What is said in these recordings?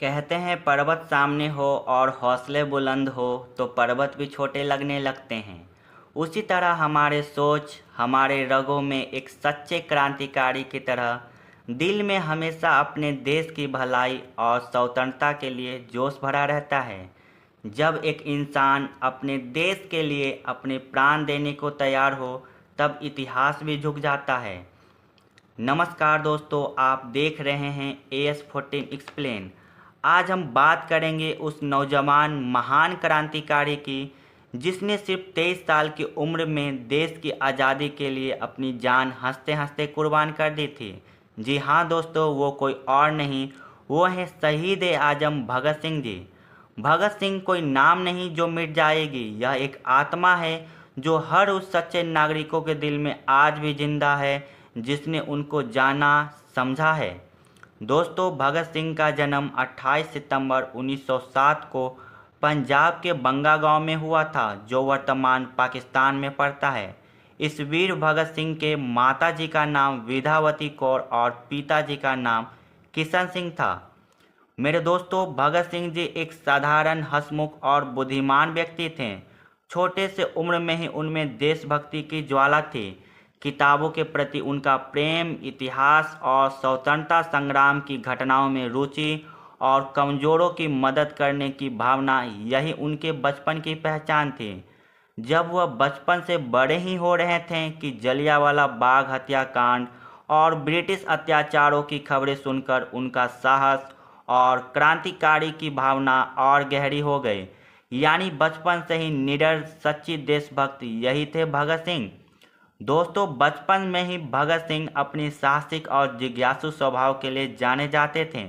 कहते हैं पर्वत सामने हो और हौसले बुलंद हो तो पर्वत भी छोटे लगने लगते हैं। उसी तरह हमारे सोच हमारे रगों में एक सच्चे क्रांतिकारी की तरह दिल में हमेशा अपने देश की भलाई और स्वतंत्रता के लिए जोश भरा रहता है। जब एक इंसान अपने देश के लिए अपने प्राण देने को तैयार हो तब इतिहास भी झुक जाता है। नमस्कार दोस्तों, आप देख रहे हैं AS14 एक्सप्लेन। आज हम बात करेंगे उस नौजवान महान क्रांतिकारी की जिसने सिर्फ 23 साल की उम्र में देश की आज़ादी के लिए अपनी जान हंसते हंसते कुर्बान कर दी थी। जी हाँ दोस्तों, वो कोई और नहीं, वो है शहीद आजम भगत सिंह जी। भगत सिंह कोई नाम नहीं जो मिट जाएगी, यह एक आत्मा है जो हर उस सच्चे नागरिकों के दिल में आज भी जिंदा है जिसने उनको जाना समझा है। दोस्तों, भगत सिंह का जन्म 28 सितंबर 1907 को पंजाब के बंगा गांव में हुआ था, जो वर्तमान पाकिस्तान में पड़ता है। इस वीर भगत सिंह के माता जी का नाम विद्यावती कौर और पिताजी का नाम किशन सिंह था। मेरे दोस्तों, भगत सिंह जी एक साधारण हंसमुख और बुद्धिमान व्यक्ति थे। छोटे से उम्र में ही उनमें देशभक्ति की ज्वाला थी। किताबों के प्रति उनका प्रेम, इतिहास और स्वतंत्रता संग्राम की घटनाओं में रुचि और कमजोरों की मदद करने की भावना, यही उनके बचपन की पहचान थी। जब वह बचपन से बड़े ही हो रहे थे कि जलियांवाला बाग हत्याकांड और ब्रिटिश अत्याचारों की खबरें सुनकर उनका साहस और क्रांतिकारी की भावना और गहरी हो गई। यानी बचपन से ही निडर सच्ची देशभक्त यही थे भगत सिंह। दोस्तों, बचपन में ही भगत सिंह अपनी साहसिक और जिज्ञासु स्वभाव के लिए जाने जाते थे।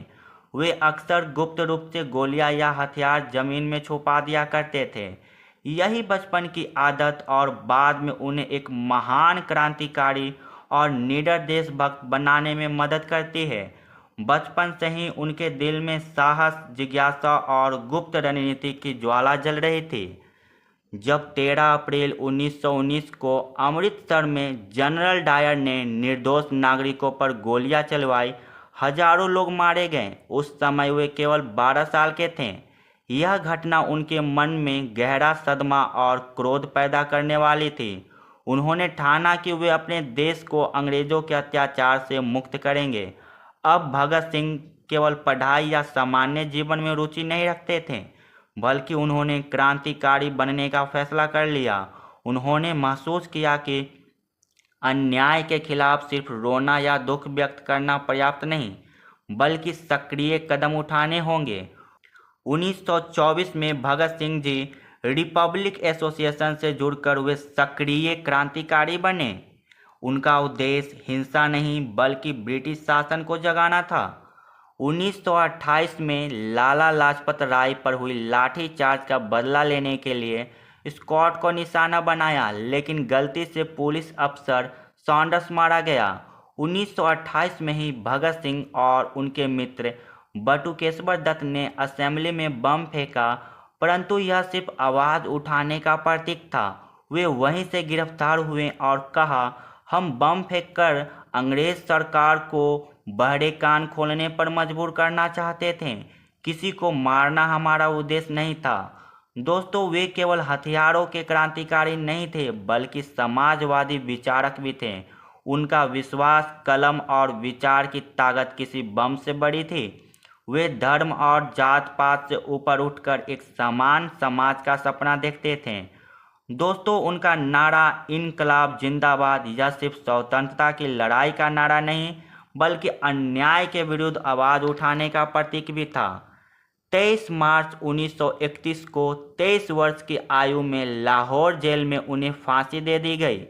वे अक्सर गुप्त रूप से गोलियां या हथियार जमीन में छुपा दिया करते थे। यही बचपन की आदत और बाद में उन्हें एक महान क्रांतिकारी और निडर देशभक्त बनाने में मदद करती है। बचपन से ही उनके दिल में साहस, जिज्ञासा और गुप्त रणनीति की ज्वाला जल रही थी। जब 13 अप्रैल 1919 को अमृतसर में जनरल डायर ने निर्दोष नागरिकों पर गोलियां चलवाई, हजारों लोग मारे गए। उस समय वे केवल 12 साल के थे। यह घटना उनके मन में गहरा सदमा और क्रोध पैदा करने वाली थी। उन्होंने ठाना कि वे अपने देश को अंग्रेजों के अत्याचार से मुक्त करेंगे। अब भगत सिंह केवल पढ़ाई या सामान्य जीवन में रुचि नहीं रखते थे, बल्कि उन्होंने क्रांतिकारी बनने का फैसला कर लिया। उन्होंने महसूस किया कि अन्याय के खिलाफ सिर्फ रोना या दुख व्यक्त करना पर्याप्त नहीं, बल्कि सक्रिय कदम उठाने होंगे। 1924 में भगत सिंह जी रिपब्लिक एसोसिएशन से जुड़कर वे सक्रिय क्रांतिकारी बने। उनका उद्देश्य हिंसा नहीं बल्कि ब्रिटिश शासन को जगाना था। 1928 में लाला लाजपत राय पर हुई लाठीचार्ज का बदला लेने के लिए स्कॉट को निशाना बनाया, लेकिन गलती से पुलिस अफसर सॉन्डर्स मारा गया। 1928 में ही भगत सिंह और उनके मित्र बटुकेश्वर दत्त ने असेंबली में बम फेंका, परंतु यह सिर्फ आवाज़ उठाने का प्रतीक था। वे वहीं से गिरफ्तार हुए और कहा, हम बम फेंककर अंग्रेज सरकार को बहरे कान खोलने पर मजबूर करना चाहते थे। किसी को मारना हमारा उद्देश्य नहीं था। दोस्तों, वे केवल हथियारों के क्रांतिकारी नहीं थे, बल्कि समाजवादी विचारक भी थे। उनका विश्वास कलम और विचार की ताकत किसी बम से बड़ी थी। वे धर्म और जात पात से ऊपर उठकर एक समान समाज का सपना देखते थे। दोस्तों, उनका नारा इनकलाब जिंदाबाद यह सिर्फ स्वतंत्रता की लड़ाई का नारा नहीं, बल्कि अन्याय के विरुद्ध आवाज़ उठाने का प्रतीक भी था। 23 मार्च 1931 को 23 वर्ष की आयु में लाहौर जेल में उन्हें फांसी दे दी गई,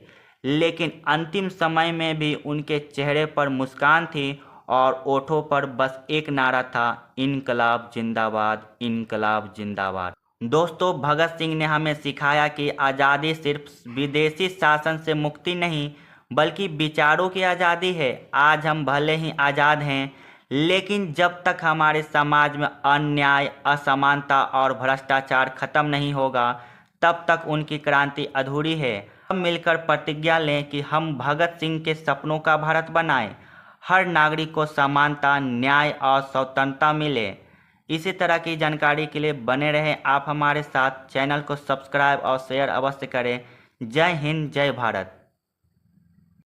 लेकिन अंतिम समय में भी उनके चेहरे पर मुस्कान थी और ओठों पर बस एक नारा था, इनकलाब जिंदाबाद, इनकलाब जिंदाबाद। दोस्तों, भगत सिंह ने हमें सिखाया कि आज़ादी सिर्फ विदेशी शासन से मुक्ति नहीं, बल्कि विचारों की आज़ादी है। आज हम भले ही आज़ाद हैं, लेकिन जब तक हमारे समाज में अन्याय, असमानता और भ्रष्टाचार खत्म नहीं होगा, तब तक उनकी क्रांति अधूरी है। हम मिलकर प्रतिज्ञा लें कि हम भगत सिंह के सपनों का भारत बनाएं। हर नागरिक को समानता, न्याय और स्वतंत्रता मिले। इसी तरह की जानकारी के लिए बने रहें आप हमारे साथ। चैनल को सब्सक्राइब और शेयर अवश्य करें। जय हिंद, जय भारत।